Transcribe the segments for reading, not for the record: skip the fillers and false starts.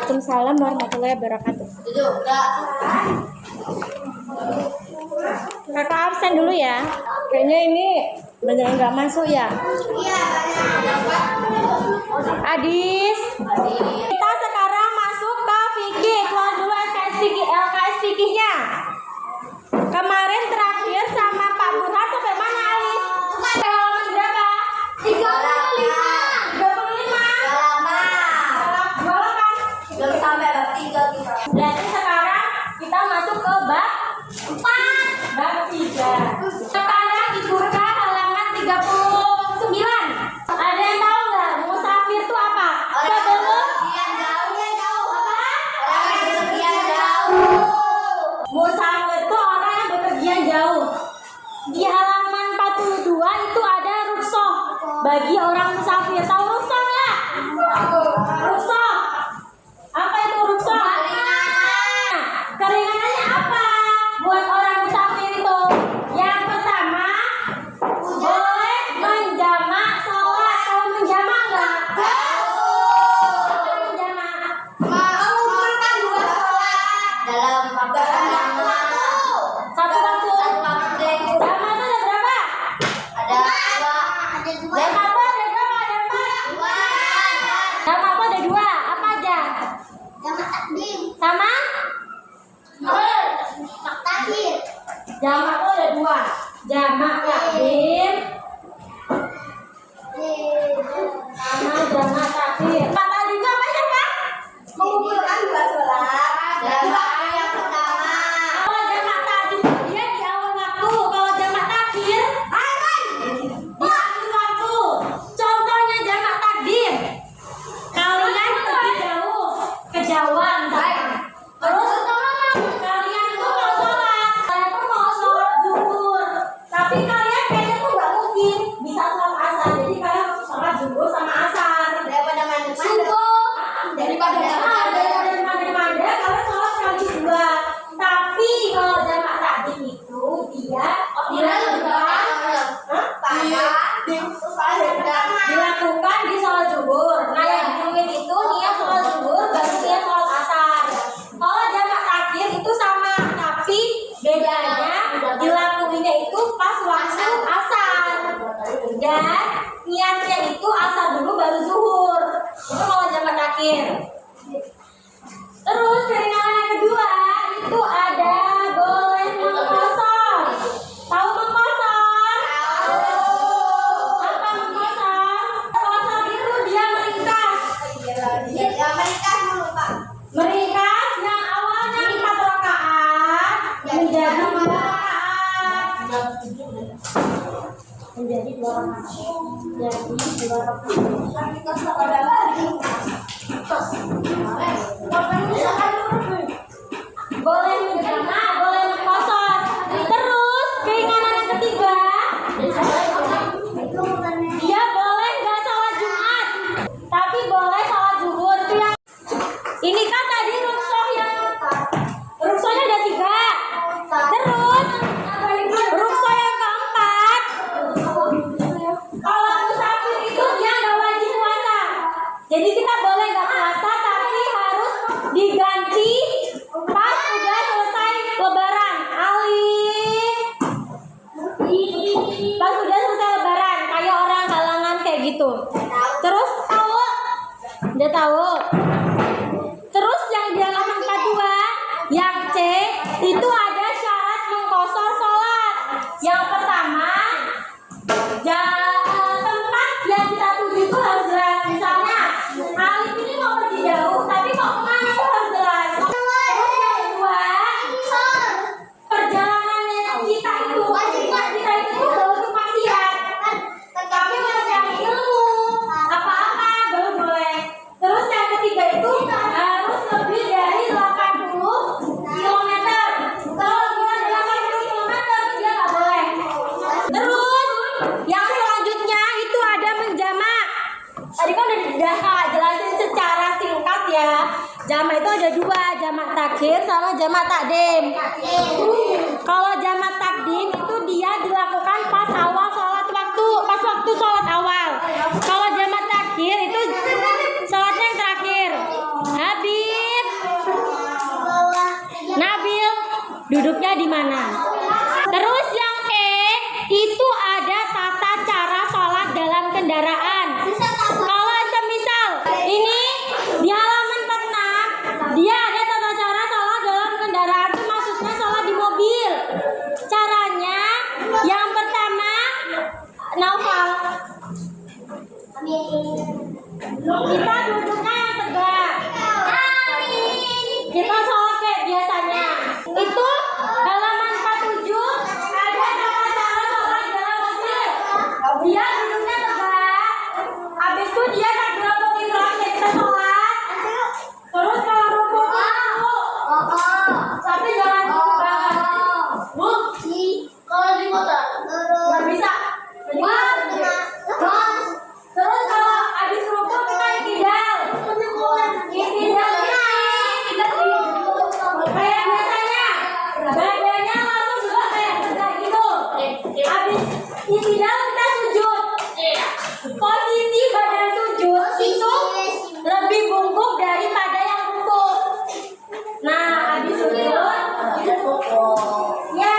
Waalaikumsalam warahmatullahi wabarakatuh. Kakak absen dulu ya. Kayaknya ini beneran nggak masuk ya. Adis. Kita sekarang masuk ke fikih. Keluar dulu LKS fikihnya. Kemarin terakhir sama Pak Burhan sampai mana, Alis? Sampai halaman berapa? 35. Berarti sekarang kita masuk ke bab 4. Bab 3. Sekarang dibuka halaman 39. Ada yang tahu nggak musafir itu apa? Sebelum musafir itu orang yang bepergian jauh. Di halaman 42 itu ada rukhsah bagi orang musafir. Tahu rukhsah nggak? Rukhsah. Apa itu rukhsah? Keringanannya apa buat orang musafir itu? Yang pertama, boleh menjamak sholat. Tahu menjamak nggak? Menjamak. Mengumpulkan 2 sholat dalam waktu yang lama. Satu waktu. Jamak itu ada berapa? Ada 2. Jamak itu ada berapa? Ada 4. Jamak itu ada 2. Apa aja? Jamak takdim. Sama? Takhir. Jamak itu ada 2. Jamak takdim sama jamak takhir. Kata juga apa ya, Kak? Mengumpulkan 2 sholat dalam waktu yang pertama. Kalau jamak takdim dia di awal waktu. Kalau jamak takhir di akhir waktu. Contohnya jamak takdim. Kalian pergi jauh, kejauhan, terus kalian tuh mau sholat, kalian tuh mau sholat zuhur, tapi kalian kayaknya tuh nggak mungkin bisa sholat asar, jadi kalian harus sholat zuhur sama asar. Daripada mandi-mandi. Daripada mandi-mandi, kalian sholat sekali 2. Tapi kalau jamak takdim itu dia dilakukan di sholat zuhur. Nah yang diumin itu niat sholat zuhur baru dia sholat asar. Kalau jamak takhir itu sama, tapi bedanya dilakuinnya itu pas waktu asar dan niatnya itu asar dulu baru zuhur. Itu kalau jamak takhir. Terus keringanan yang kedua itu ada boleh mengkosor. Tahu mengkosor? Apa mengkosor? Mengkosor itu dia meringkas. Meringkas yang awalnya 4 rakaat menjadi 2 rakaat. Menjadi 2 rakaat. Jadi 2 boleh menjamak, boleh mengkosor. Terus keringanan yang ketiga, dia boleh nggak sholat Jumat, tapi boleh sholat zuhur. Itu yang ini kan tadi rukhsahnya ada 3. Terus rukhsah yang keempat, kalau musafir itu dia nggak wajib puasa. Jadi kita boleh nggak puasa, tapi harus diganti pas udah selesai lebaran. Alif. Pas udah selesai lebaran, kayak orang halangan kayak gitu. Terus tahu? Udah tahu. Terus yang di halaman 42, yang C itu ada syarat mengkosor sholat. Yang pertama, tempat yang kita tuju itu harus jelas. Misalnya, Alif ini mau pergi jauh, tapi mau kemana itu harus jelas. Terus yang kedua, perjalanannya kita itu baru itu maksiat. Tapi mencari ilmu, apa-apa baru boleh. Terus yang ketiga itu harus lebih dari 80 km. Kalau lebih dari 80 km dia nggak boleh. Terus yang selanjutnya itu ada menjamak. Tadi kan udah jelasin secara singkat ya. Jamak itu ada 2, jamak takhir sama jamak takdim. Kalau jamak takdim itu dia dilakukan pas awal sholat waktu, pas waktu sholat awal. Kalau jamak takhir itu sholatnya yang terakhir. Habis dia di mana. Terus yang E itu ada tata cara sholat dalam kendaraan. Kalau semisal ini di halaman 46 dia ada tata cara sholat dalam kendaraan, itu maksudnya sholat di mobil. Caranya yang pertama, Naufal, kita duduknya yang tegak. Kita sholat kayak biasanya. Itu halaman 47 ada tata cara sholat dalam mobil. Dia duduknya tegak. Habis itu dia takbiratul ihram, kita sholat. Terus kalau rukuk itu, tapi jangan rukuk banget. Bu, kalau di motor nggak bisa. Terus kalau habis rukuk kita iktidal. Kayak biasanya, badannya langsung juga kayak tegak gitu. Habis iktidal kita sujud. Posisi badan sujud itu lebih bungkuk daripada yang rukuk. Nah, habis sujud, ya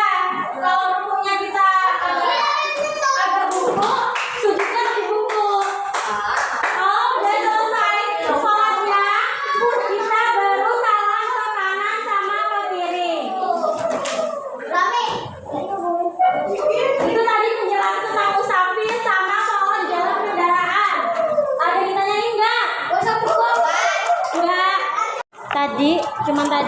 kalau rukuknya kita agak bungkuk, sujudnya lebih bungkuk. Kalau udah selesai sholatnya, kita baru salam ke kanan sama ke kiri. Itu tadi penjelasan tentang musafir sama sholat di dalam kendaraan. Ada yang ditanyain enggak? Enggak. Tadi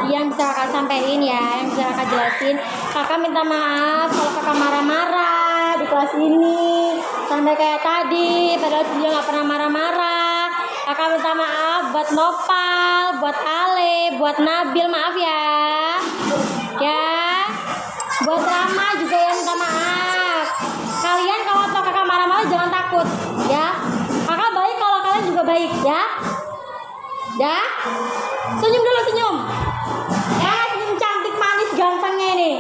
yang bisa kakak sampein ya, yang bisa kakak jelasin. Kakak minta maaf kalau kakak marah-marah di kelas ini sampai kayak tadi, padahal dia nggak pernah marah-marah. Kakak minta maaf buat Nopal, buat Ale, buat Nabil, maaf ya. Ya, buat Rama juga yang minta maaf. Kalian kalau tau kakak marah-marah jangan takut, ya. Kakak baik kalau kalian juga baik, ya. Ya, senyum dulu, senyum. Ya, senyum cantik, manis, gantengnya nih.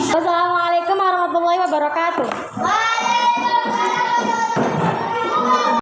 Wassalamualaikum warahmatullahi wabarakatuh.